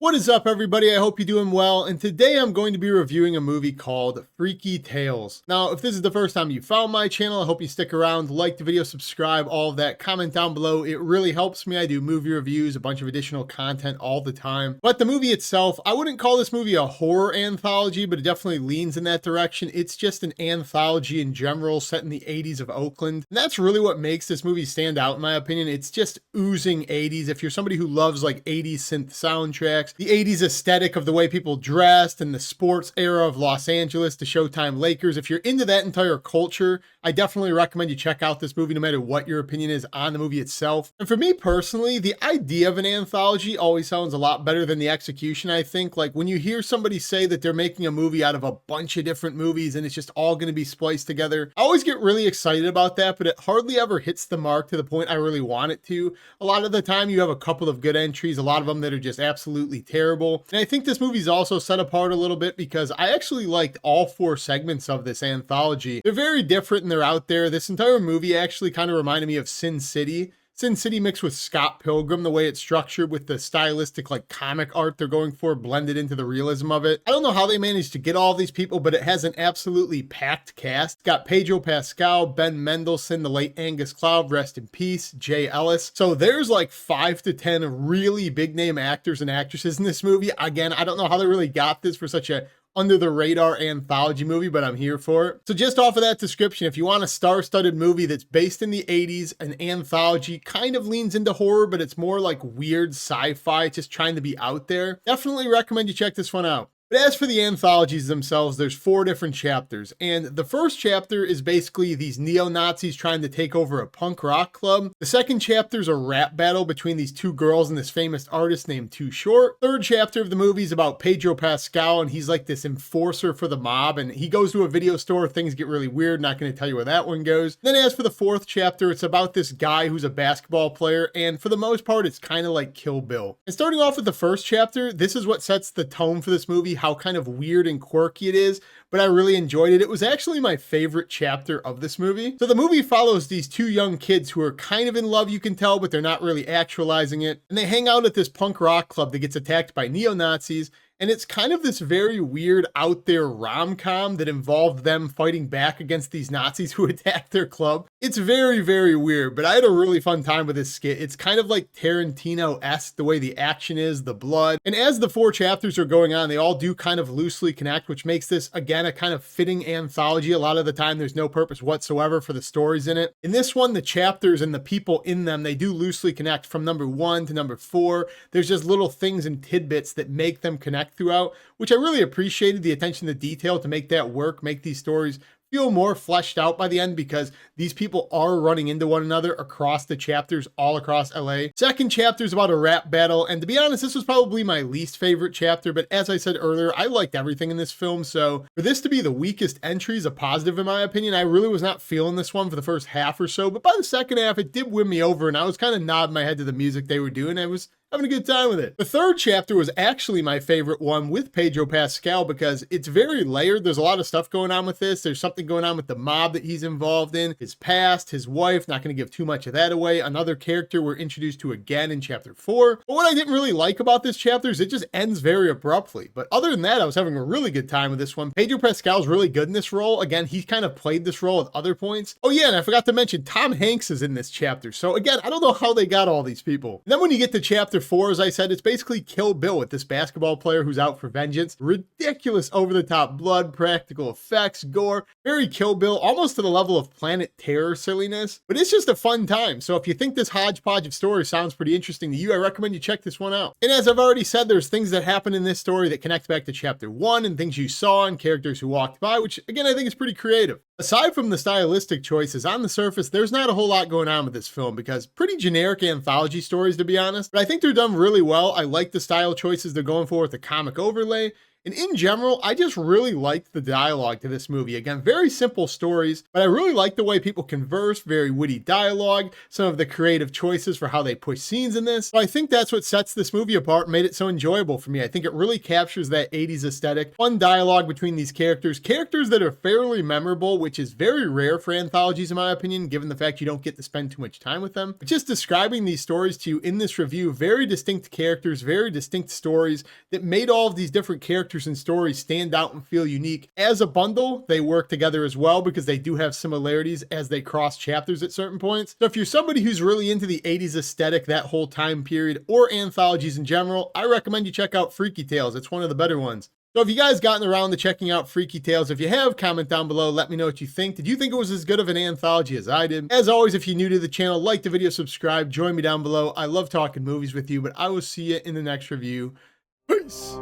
What is up, everybody? I hope you're doing well, and today I'm going to be reviewing a movie called Freaky Tales. Now, if this is the first time you found my channel, I hope you stick around, like the video, subscribe, all of that, comment down below. It really helps me. I do movie reviews, a bunch of additional content all the time. But the movie itself, I wouldn't call this movie a horror anthology, but it definitely leans in that direction. It's just an anthology in general, set in the 80s of Oakland. And that's really what makes this movie stand out, in my opinion. It's just oozing 80s. If you're somebody who loves like 80s synth soundtracks, the 80s aesthetic of the way people dressed and the sports era of Los Angeles, the Showtime Lakers. If you're into that entire culture, I definitely recommend you check out this movie no matter what your opinion is on the movie itself. And for me personally, the idea of an anthology always sounds a lot better than the execution, I think. Like when you hear somebody say that they're making a movie out of a bunch of different movies and it's just all going to be spliced together, I always get really excited about that, but it hardly ever hits the mark to the point I really want it to. A lot of the time you have a couple of good entries, a lot of them that are just absolutely terrible. And I think this movie's also set apart a little bit because I actually liked all four segments of this anthology. They're very different and they're out there. This entire movie actually kind of reminded me of Sin City. Sin City mixed with Scott Pilgrim, the way it's structured with the stylistic like comic art they're going for blended into the realism of it. I don't know how they managed to get all these people, but it has an absolutely packed cast. It's got Pedro Pascal, Ben Mendelsohn, the late Angus Cloud, rest in peace, Ellis. So there's like 5 to 10 really big name actors and actresses in this movie. Again, I don't know how they really got this for such a under the radar anthology movie, but I'm here for it. So just off of that description, if you want a star-studded movie that's based in the 80s, an anthology, kind of leans into horror, but it's more like weird sci-fi, just trying to be out there, definitely recommend you check this one out. But as for the anthologies themselves, there's 4 different chapters, and the first chapter is basically these neo-Nazis trying to take over a punk rock club. The second chapter is a rap battle between these 2 girls and this famous artist named Too Short. Third chapter of the movie is about Pedro Pascal, and he's like this enforcer for the mob, and he goes to a video store, things get really weird, not going to tell you where that one goes. Then as for the fourth chapter, it's about this guy who's a basketball player, and for the most part, it's kind of like Kill Bill. And starting off with the first chapter, this is what sets the tone for this movie, how kind of weird and quirky it is, but I really enjoyed it. It was actually my favorite chapter of this movie. So the movie follows these 2 young kids who are kind of in love, you can tell, but they're not really actualizing it. And they hang out at this punk rock club that gets attacked by neo-Nazis. And it's kind of this very weird out there rom-com that involved them fighting back against these Nazis who attacked their club. It's very, very weird, but I had a really fun time with this skit. It's kind of like Tarantino-esque, the way the action is, the blood. And as the 4 chapters are going on, they all do kind of loosely connect, which makes this, again, a kind of fitting anthology. A lot of the time, there's no purpose whatsoever for the stories in it. In this one, the chapters and the people in them, they do loosely connect from number 1 to number 4. There's just little things and tidbits that make them connect throughout, which I really appreciated, the attention to detail to make that work, make these stories feel more fleshed out by the end, because these people are running into one another across the chapters all across LA. Second chapter is about a rap battle, and to be honest, this was probably my least favorite chapter, but as I said earlier, I liked everything in this film, so for this to be the weakest entry is a positive in my opinion. I really was not feeling this one for the first half or so, but by the second half, it did win me over, and I was kind of nodding my head to the music they were doing. I was having a good time with it. The third chapter was actually my favorite one with Pedro Pascal because it's very layered. There's a lot of stuff going on with this. There's something going on with the mob that he's involved in, his past, his wife, not going to give too much of that away. Another character we're introduced to again in chapter 4. But what I didn't really like about this chapter is it just ends very abruptly. But other than that, I was having a really good time with this one. Pedro Pascal's really good in this role. Again, he kind of played this role at other points. Oh yeah, and I forgot to mention Tom Hanks is in this chapter. So again, I don't know how they got all these people. And then when you get to chapter 4, as I said, it's basically Kill Bill with this basketball player who's out for vengeance. Ridiculous over-the-top blood, practical effects, gore, very Kill Bill, almost to the level of Planet Terror silliness. But it's just a fun time. So if you think this hodgepodge of story sounds pretty interesting to you, I recommend you check this one out. And as I've already said, there's things that happen in this story that connect back to chapter 1 and things you saw and characters who walked by, which again, I think is pretty creative. Aside from the stylistic choices, on the surface, there's not a whole lot going on with this film because pretty generic anthology stories, to be honest, but I think they're done really well. I like the style choices they're going for with the comic overlay, And in general, I just really liked the dialogue to this movie. Again, very simple stories, but I really like the way people converse, very witty dialogue, some of the creative choices for how they push scenes in this. So I think that's what sets this movie apart and made it so enjoyable for me. I think it really captures that 80s aesthetic, fun dialogue between these characters that are fairly memorable, which is very rare for anthologies in my opinion, given the fact you don't get to spend too much time with them. But just describing these stories to you in this review, very distinct characters, very distinct stories that made all of these different characters and stories stand out and feel unique. As a bundle, they work together as well because they do have similarities as they cross chapters at certain points. So if you're somebody who's really into the 80s aesthetic, that whole time period, or anthologies in general, I recommend you check out Freaky Tales. It's one of the better ones. So have you guys gotten around to checking out Freaky Tales? If you have, comment down below. Let me know what you think. Did you think it was as good of an anthology as I did? As always, if you're new to the channel, like the video, subscribe, join me down below. I love talking movies with you, but I will see you in the next review. Peace!